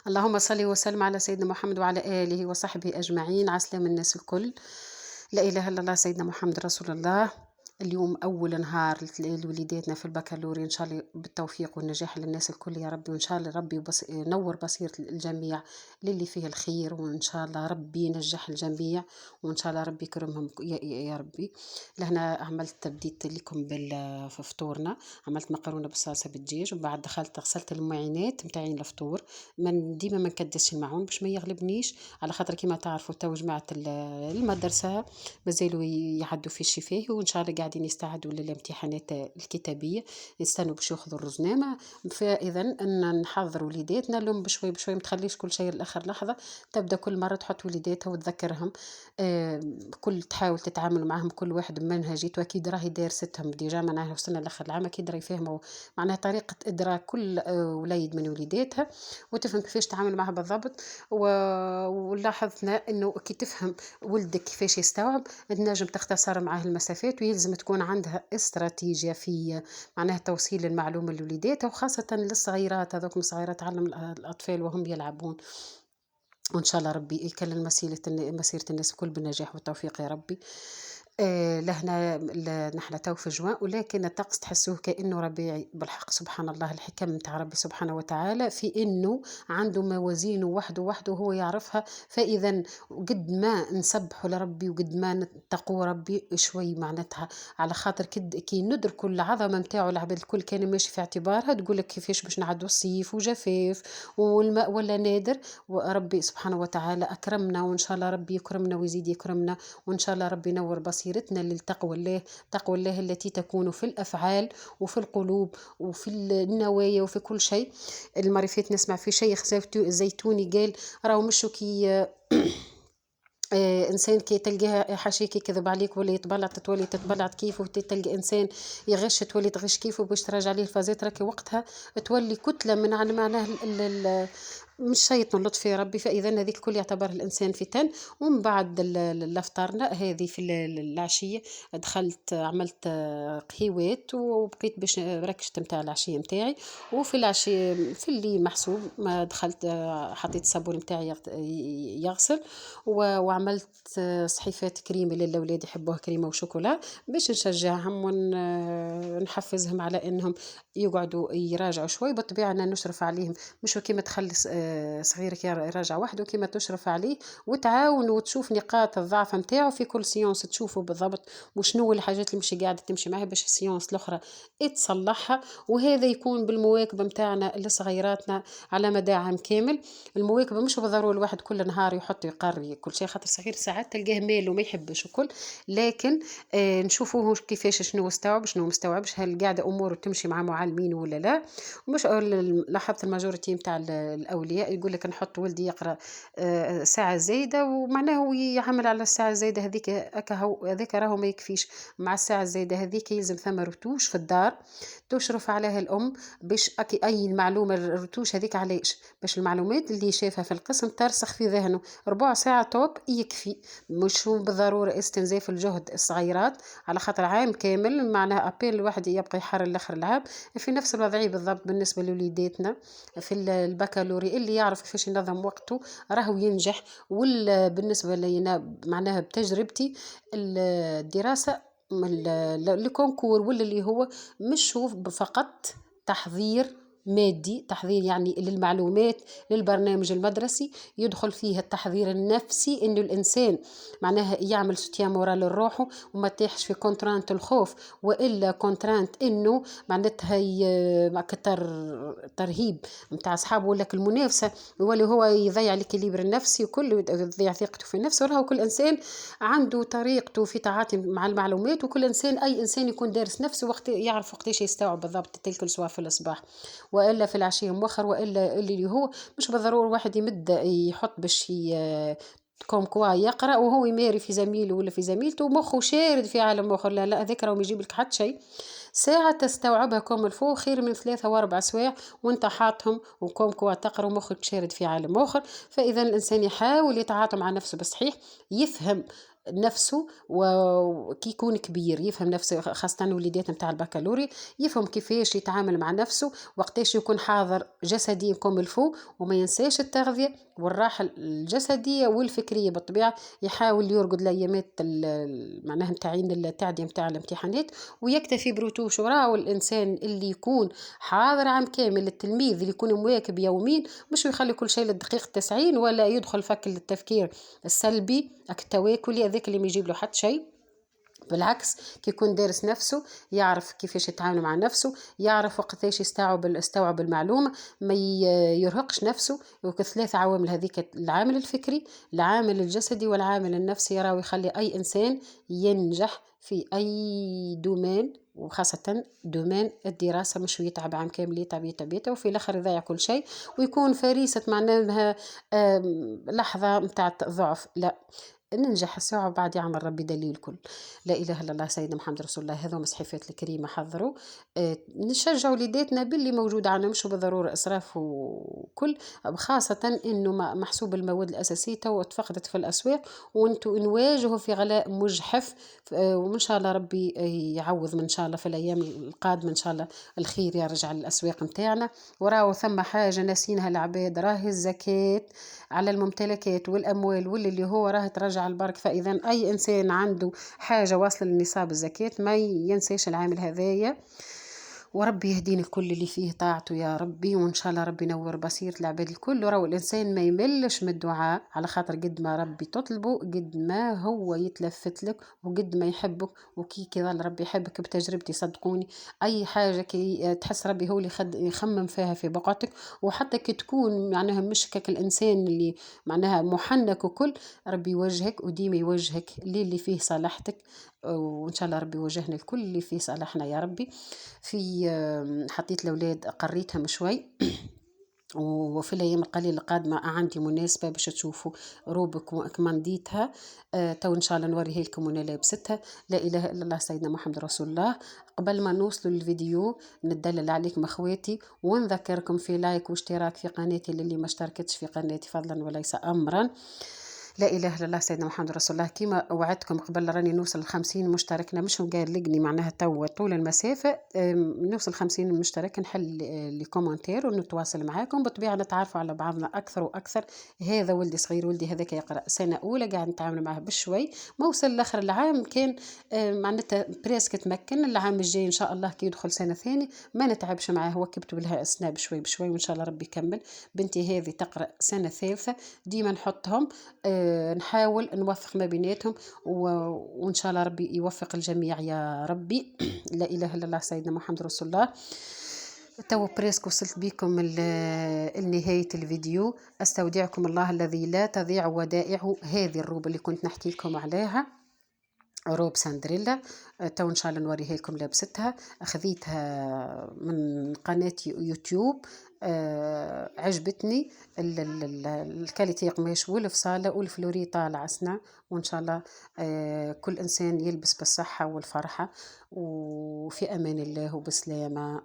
اللهم صل وسلم على سيدنا محمد وعلى آله وصحبه أجمعين عسلام الناس الكل. لا إله إلا الله سيدنا محمد رسول الله. اليوم أول نهار لوليداتنا في البكالوريا، إن شاء الله بالتوفيق والنجاح للناس الكل يا ربي، وإن شاء الله ربي ينور بصيرة الجميع للي فيه الخير، وإن شاء الله ربي ينجح الجميع، وإن شاء الله ربي يكرمهم يا ربي. لهنا عملت بديت لكم في فطورنا، عملت مكرونة بالصلصة بالدجاج، وبعد دخلت غسلت المعينات متاعين الفطور. ديما ما نكدسش المعون باش ما يغلبنيش، على خاطر كيما تعرفوا تو جماعة المدرسة مازالوا يعدوا في الشفاه، وإن شاء الله قاعدين يستعدوا للامتحانات الكتابية، يستنوا باش ياخذوا الرزنامة. فإذا أن نحضر وليداتنا لهم بشوي بشوي، ما تخليش كل شيء لآخر لحظة. تبدأ كل مرة تحط وليداتها وتذكرهم، كل تحاول تتعامل معهم كل واحد بمنهجيته، أكيد راهي دارستهم ديجا معناها وصلنا لآخر العام، أكيد راهي يفهموا معناها طريقة إدراك كل وليد من وليداتها، وتفهم كيفاش تتعامل معها بالضبط. ولاحظنا إنه كي تفهم ولدك كيفاش يستوعب، تنجم تختصر معاه المسافات، ويلزم تكون عندها استراتيجية في معناها توصيل المعلومة لوليداتها، وخاصة للصغيرات هذوك الصغيرات، تعلم الأطفال وهم يلعبون. وإن شاء الله ربي يكلل مسيرة الناس الكل بالنجاح والتوفيق يا ربي. لهنا نحن تو في جوان، ولكن الطقس تحسوه كأنه ربيعي بالحق. سبحان الله، الحكم متاع ربي سبحانه وتعالى في إنه عنده موازينه وحده وحده وهو يعرفها. فإذا قد ما نسبحوا لربي وقد ما نتقوا ربي شوي معناتها، على خاطر كي ندركوا العظمة متاعه، العباد الكل كان ماشي في اعتبارها، تقول لك كيفاش باش نعدوا الصيف وجفاف والماء ولا نادر. وربي سبحانه وتعالى أكرمنا، وإن شاء الله ربي يكرمنا ويزيد يكرمنا، وإن شاء الله ربي ينور بصيرتنا للتقوى الله. تقوى الله التي تكون في الأفعال وفي القلوب وفي النوايا وفي كل شيء. المعرفات نسمع في شيخ زيتوني قال راهو مشو كي إنسان كي تلقاها حاشاك يكذب عليك ولا يتبلط تولي تتبلط كيفه، تلقى إنسان يغش تولي تغش كيفه، باش تراجع عليه الفازات راكي وقتها تولي كتلة من على معناه مش شيطان لطف يا ربي. فإذا هذيك الكل يعتبر الإنسان فتن. ومن بعد الافطارنا هذه في العشية، دخلت عملت قهيوات، وبقيت باش ركشت متاع العشية متاعي. وفي العشية في اللي محسوب ما دخلت حطيت الصابون متاعي يغسل، وعملت صحيفات كريمة للأولاد يحبوها، كريمة وشوكولا، باش نشجعهم ونحفزهم على أنهم يقعدوا يراجعوا شوي. بالطبيعة أنا نشرف عليهم، مش كيما تخلي صغيرك يراجع وحده، كيما تشرف عليه وتعاون وتشوف نقاط الضعف متاعه في كل سيونس، تشوفه بالضبط وشنو الحاجات اللي مش قاعدة تمشي معها باش السيونس الأخرى تصلحها. وهذا يكون بالمواكبة متاعنا لصغيراتنا على مدى عام كامل. المواكبة مش بالضرورة الواحد كل نهار يحط يقري كل شيء، خاطر صغير ساعات تلقاه مال وما يحبش وكل، لكن نشوفوه كيفاش شنو استوعب شنو مستوعبش، هل قاعدة أموره تمشي مع معلمين ولا لا. مش لاحظت الماجوريتي متاع الأولياء يقول لك نحط ولدي يقرأ ساعة زايدة، ومعناه هو يعمل على الساعة الزايدة هذيك، هذاك راهو ما يكفيش. مع الساعة الزايدة هذيك يلزم ثم رتوش في الدار تشرف عليها الأم، باش أي المعلومة الرتوش هذيك علاش باش المعلومات اللي شافها في القسم ترسخ في ذهنه. ربع ساعة توب يكفي، مش بالضرورة استنزاف الجهد الصغيرات، على خاطر عام كامل معناها أبين الواحد يبقى يحرر الآخر العام. في نفس الوضعية بالضبط بالنسبة لوليداتنا في البكالوري، اللي يعرف كيفاش ينظم وقته راهو ينجح. بالنسبة لي معناها بتجربتي الدراسة الكونكور ولا اللي هو مش هو فقط تحضير مادي، تحضير يعني للمعلومات للبرنامج المدرسي، يدخل فيه التحضير النفسي، انه الانسان معناها يعمل ستيان مورال لروحه، وما تيحش في كونترانت الخوف، والا كونترانت انه معناتها كتر ترهيب متاع اصحابه ولا المنافسه، ولا هو يضيع الكليبر النفسي وكل يضيع ثقته في نفسه. وراهو كل انسان عنده طريقته في تعاطي مع المعلومات، وكل انسان اي انسان يكون دارس نفسه وقت يعرف وقتاش يستوعب بالضبط تلك سواء في الصباح والا في العشيه مؤخر، والا اللي هو مش بالضروره واحد يمد يحط باش كوم كوا يقرا وهو يماري في زميله ولا في زميلته ومخه شارد في عالم اخر. لا لا، هذاك راه ما يجيب لك حتى شيء. ساعة تستوعبها كوم الفو خير من 3 و4 سواع وانت حاطهم وكوم كوا تقرا ومخك شارد في عالم اخر. فاذا الانسان يحاول يتعاطى مع نفسه بصحيح، يفهم نفسه، وكي يكون كبير يفهم نفسه، خاصة وليدات متاع البكالوري يفهم كيفاش يتعامل مع نفسه، وقتاش يكون حاضر جسديا كوم الفو، وما ينساش التغذية والراحة الجسدية والفكرية بالطبيعة. يحاول يرقد الأيامات معناها متاعين التعدية متاع الامتحانات، ويكتفي بروتوش. وراهو الإنسان اللي يكون حاضر عام كامل، التلميذ اللي يكون مواكب يومين، مش يخلي كل شيء للدقيقة 90 ولا يدخل فك التفكير السلبي التواكلي هذاك اللي ما يجيب له حتى شيء. بالعكس، كي يكون دارس نفسه يعرف كيفاش يتعامل مع نفسه، يعرف وقتاش يستوعب المعلومة، ما يرهقش نفسه. وكثلاث عوامل هذيك، العامل الفكري، العامل الجسدي، والعامل النفسي، يراوي يخلي أي إنسان ينجح في أي دومين، وخاصة دومين الدراسة. مش يتعب عام كامل، يتعب وفي الآخر يضيع كل شيء، ويكون فريسة معناها لحظة متاع ضعف. لا، ننجح الساعة بعد يعمل ربي دليل الكل. لا إله إلا الله سيدنا محمد رسول الله. هذا مسحفات الكريمة حضروا. نشجع وليداتنا باللي موجود عنا، مش بالضرورة إسراف وكل، خاصة إنه محسوب المواد الأساسية تو تفقدت في الأسواق، وانتو نواجهوا في غلاء مجحف. وإن شاء الله ربي يعوض من شاء الله في الأيام القادمة إن شاء الله الخير يرجع للأسواق متاعنا. وراو ثم حاجة ناسينها العباد، راهي الزكاة على الممتلكات والأموال، واللي هو راه ترجع البرك. فإذا أي إنسان عنده حاجة واصلة للنصاب الزكاة ما ينساش العامل هذايا. وربي يهدينا الكل اللي فيه طاعته يا ربي، وإن شاء الله ربي ينور بصيرة العباد الكل. وراه الإنسان ما يملش من الدعاء، على خاطر قد ما ربي تطلبه قد ما هو يتلفت لك، وقد ما يحبك. وكي ظل ربي يحبك بتجربتي صدقوني، أي حاجة كي تحس ربي هو اللي يخمم فيها في بقعتك. وحتى كي تكون معناها مشكك الإنسان اللي معناها محنك وكل، ربي يوجهك وديما يوجهك اللي فيه صالحتك. وإن شاء الله ربي يوجهنا الكل اللي فيه صالحنا يا ربي. في حطيت الأولاد قريتهم شوي، وفي الأيام القليلة القادمة عندي مناسبة باش تشوفوا روب كمانديتها. تو إن شاء الله نوريه لكم وأنا لابستها. لا إله إلا الله سيدنا محمد رسول الله. قبل ما نوصلوا للفيديو ندلل عليكم أخواتي، ونذكركم في لايك واشتراك في قناتي للي ما اشتركتش في قناتي، فضلا وليس أمرا. لا إله إلا الله سيدنا محمد رسول الله. كما وعدتكم قبل راني نوصل 50 مشتركنا، مش مقالقني معناها تو طول المسافة. نوصل 50 مشترك نحل لي كومنتير ونتواصل معاكم بالطبيعة، نتعرفوا على بعضنا أكثر وأكثر. هذا ولدي صغير، ولدي هذاك يقرأ سنة أولى، قاعد نتعامل معه بشوي. ما وصل لآخر العام كان معناتها بريسك تمكن. العام الجاي إن شاء الله كي يدخل سنة ثاني ما نتعبش معاه، وكبت لها أسنان بشوي بشوي، وإن شاء الله ربي يكمل. بنتي هذه تقرأ سنة ثالثة، ديما نحطهم نحاول نوفق ما بيناتهم، وإن شاء الله ربي يوفق الجميع يا ربي. لا إله إلا الله سيدنا محمد رسول الله. تو بريسك وصلت بكم لنهاية الفيديو. أستودعكم الله الذي لا تضيع ودائعه. هذه الروب اللي كنت نحكي لكم عليها، روب ساندريلا، تو إن شاء الله نوريها لكم لابستها. أخذيتها من قناة يوتيوب، عجبتني الكاليتي قماش والفصالة والفلوري طالع عسنا. وإن شاء الله كل إنسان يلبس بالصحة والفرحة، وفي أمان الله وبسلامة.